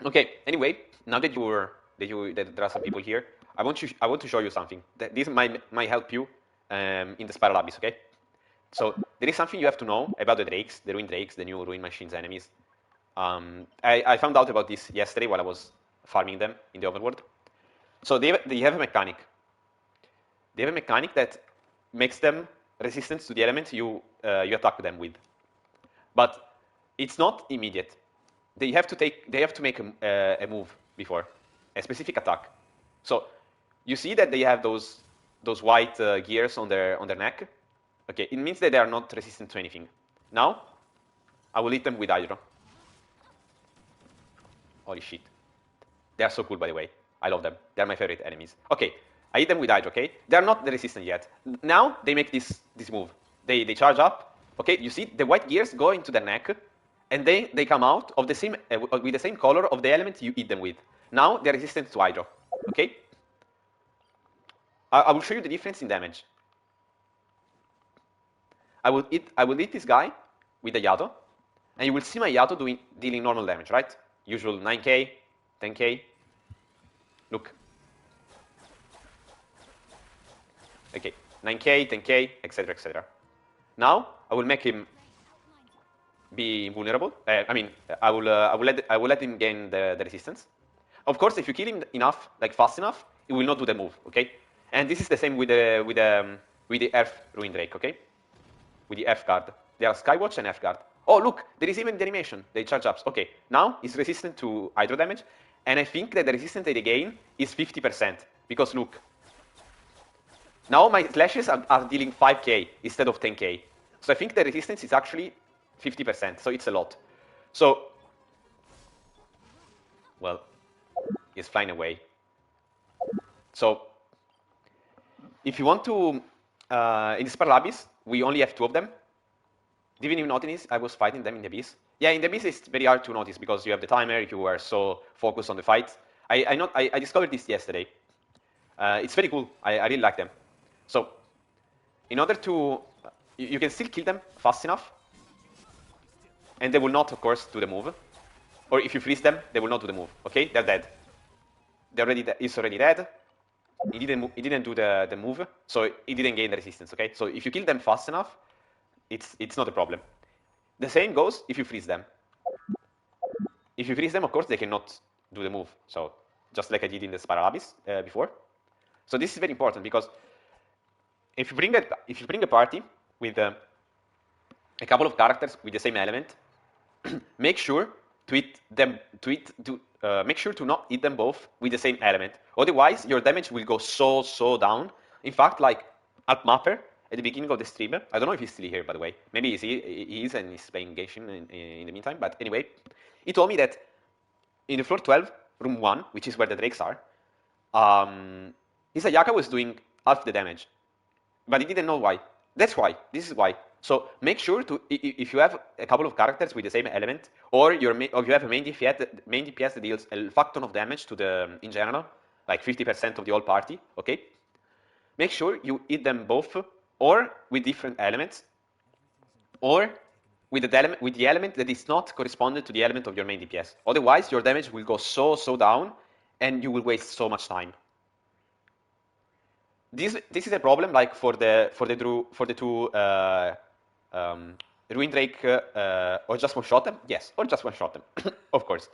Okay. Anyway, now that that there are some people here, I want to show you something. This might help you in the Spiral Abyss. Okay. So there is something you have to know about the drakes, the ruined drakes, the new ruined machines enemies. I found out about this yesterday while I was farming them in the overworld. So they have a mechanic. They have a mechanic that makes them resistant to the element you attack them with. But it's not immediate. They have to make a move before a specific attack. So you see that they have those white gears on their neck. Okay, it means that they are not resistant to anything. Now I will hit them with Hydro. Holy shit. They are so cool, by the way. I love them. They are my favorite enemies. Okay, I hit them with Hydro, okay? They are not resistant yet. Now they make this move. They charge up. Okay, you see the white gears go into their neck, and they come out of the same with the same color of the element you hit them with. Now they're resistant to Hydro. Okay? I will show you the difference in damage. I will hit this guy with a Yato, and you will see my Yato dealing normal damage, right? Usual 9k, 10k. Look. Okay, 9k, 10k, etc., etc. Now I will make him be vulnerable. I will let him gain the resistance. Of course, if you kill him enough, like fast enough, he will not do the move. Okay, and this is the same with the Earth Ruin Drake. Okay, with the F guard. They are Skywatch and F guard. Oh look, there is even the animation. They charge ups. Okay, now he's resistant to hydro damage, and I think that the resistance they gain is 50% because look. Now my slashes are dealing 5k instead of 10k. So I think the resistance is actually 50%, so it's a lot. So, well, he's flying away. So, if you want to, in the Spiral Abyss, we only have 2 of them. Didn't even notice I was fighting them in the Abyss. Yeah, in the Abyss it's very hard to notice because you have the timer if you are so focused on the fight. I discovered this yesterday. It's very cool. I really like them. So, in order to, you can still kill them fast enough, and they will not, of course, do the move. Or if you freeze them, they will not do the move. Okay, they're dead. He's already dead. He didn't do the move, so he didn't gain the resistance. Okay, so if you kill them fast enough, it's not a problem. The same goes if you freeze them. If you freeze them, of course, they cannot do the move. So just like I did in the Spiral Abyss before. So this is very important because if you bring a party with a couple of characters with the same element, make sure make sure to not hit them both with the same element. Otherwise, your damage will go so down. In fact, like Alpmapper at the beginning of the stream, I don't know if he's still here, by the way. Maybe he is and he's playing Genshin in the meantime. But anyway, he told me that in the floor 12, room 1, which is where the drakes are, his Ayaka was doing half the damage. But he didn't know why. That's why. This is why. So make sure to, if you have a couple of characters with the same element, or you have a main DPS that deals a fuck ton of damage to the, in general, like 50% of the whole party, okay? Make sure you hit them both, or with different elements, or with the element that is not correspondent to the element of your main DPS. Otherwise, your damage will go so down, and you will waste so much time. This is a problem like for the two Ruin Drake or just one shot them. Yes, or just one shot them, of course.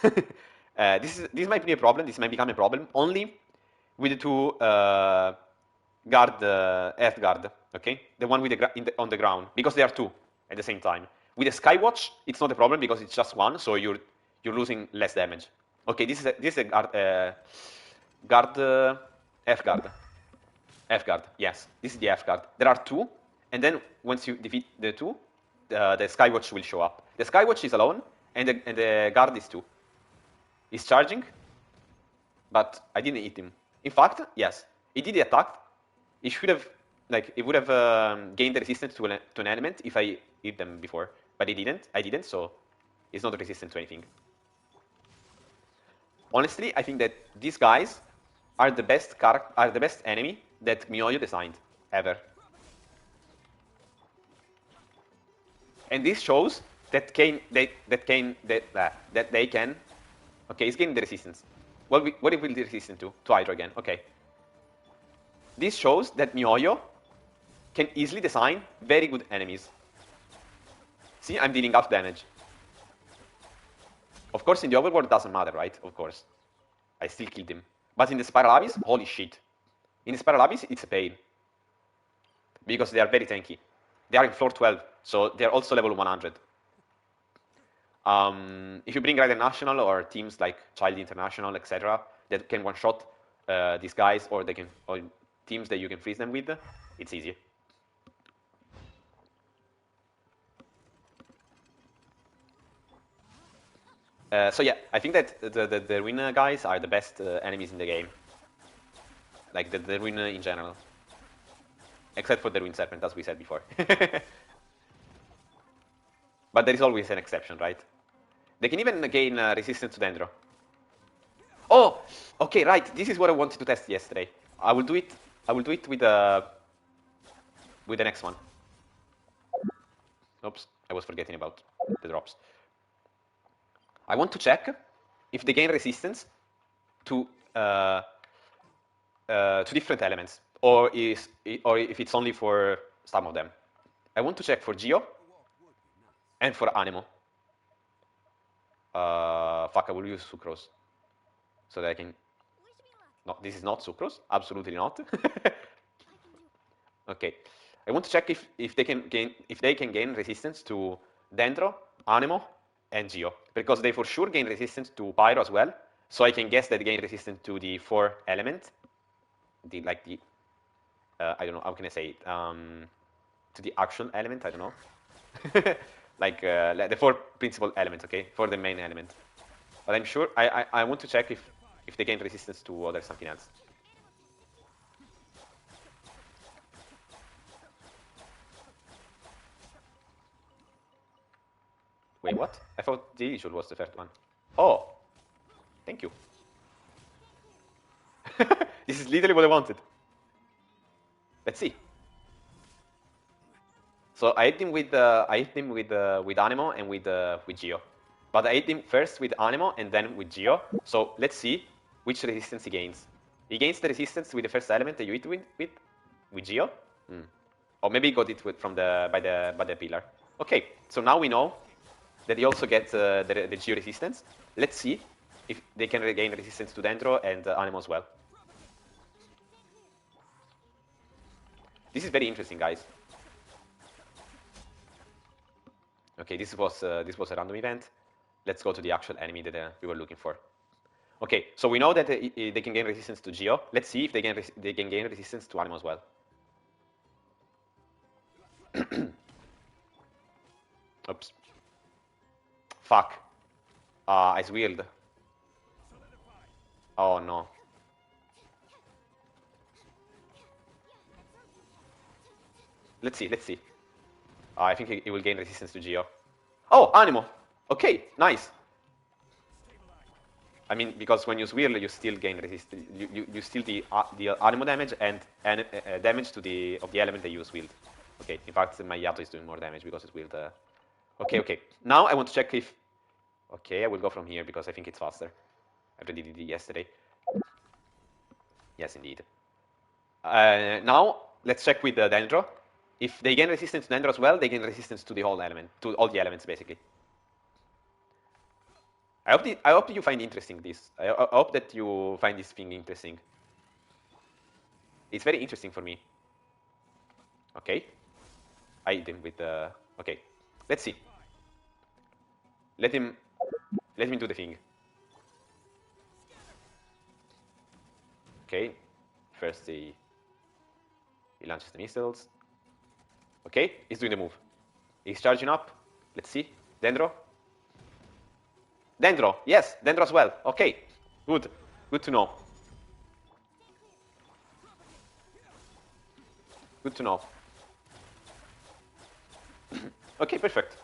This might be a problem. This might become a problem only with the two guard Earth guard. Okay, the one with on the ground, because there are 2 at the same time. With the Skywatch, it's not a problem because it's just 1, so you're losing less damage. Okay, this is a guard. F guard. F guard, yes. This is the F guard. There are 2, and then once you defeat the 2, the Skywatch will show up. The Skywatch is alone, and the guard is 2. He's charging, but I didn't hit him. In fact, yes, he did the attack. He should have, like, it would have gained the resistance to an element if I hit them before, but he didn't. I didn't, so he's not resistant to anything. Honestly, I think that these guys are the best enemy that Miyoyo designed ever. And this shows that they can Okay, it's gaining the resistance. What it will be resistant to? To Hydra again. Okay. This shows that Mioyo can easily design very good enemies. See, I'm dealing half damage. Of course, in the overworld, it doesn't matter, right? Of course. I still killed him. But in the Spiral Abyss, holy shit. In the Spiral Abyss, it's a pain. Because they are very tanky. They are in floor 12, so they're also level 100. If you bring Rider National or teams like Child International, etc., that can one-shot these guys, or they can, or teams that you can freeze them with, it's easy. So yeah, I think that the Ruin guys are the best enemies in the game. Like the Ruin in general. Except for the Ruin Serpent, as we said before. But there is always an exception, right? They can even gain resistance to Dendro. Oh, okay, right. This is what I wanted to test yesterday. I will do it. I will do it with the next one. Oops, I was forgetting about the drops. I want to check if they gain resistance to different elements, or if it's only for some of them. I want to check for Geo and for Anemo. Fuck, I will use Sucrose so that I can. No, this is not Sucrose. Absolutely not. Okay, I want to check if they can gain resistance to Dendro, Anemo, and Geo, because they for sure gain resistance to Pyro as well. So I can guess that they gain resistance to the 4 element, I don't know, how can I say it? To the actual element, I don't know. like the 4 principal elements, okay, for the main element. But I'm sure I want to check if they gain resistance to other something else. Wait, what? I thought the issue was the first one. Oh, thank you. This is literally what I wanted. Let's see. So I hit him with Anemo and with Geo, but I hit him first with Anemo and then with Geo. So let's see which resistance he gains. He gains the resistance with the first element that you hit with Geo, or maybe he got it by the pillar. Okay, so now we know that he also gets the Geo resistance. Let's see if they can regain resistance to Dendro and Anemo as well. This is very interesting, guys. Okay, this was a random event. Let's go to the actual enemy that we were looking for. Okay, so we know that they can gain resistance to Geo. Let's see if they can gain resistance to Anemo as well. Oops. Fuck. I swirled. Oh no. Let's see, let's see. I think it will gain resistance to Geo. Oh, Anemo! Okay, nice. I mean, because when you swirl, you still gain resistance. You still the Anemo damage and damage of the element that you swirled. Okay, in fact, my Yato is doing more damage because it's swirled. Okay, okay. Now I want to check if. Okay, I will go from here because I think it's faster. I already did it yesterday. Yes, indeed. Now let's check with Dendro. If they gain resistance to Dendro as well, they gain resistance to the whole element, to all the elements basically. I hope that you find interesting this. I hope that you find this thing interesting. It's very interesting for me. Okay. I hit him with the. Okay. Let's see. Let him do the thing. Okay. First he launches the missiles. Okay, he's doing the move. He's charging up. Let's see. Dendro. Dendro. Yes, Dendro as well. Okay. Good. Good to know. Good to know. Okay, perfect.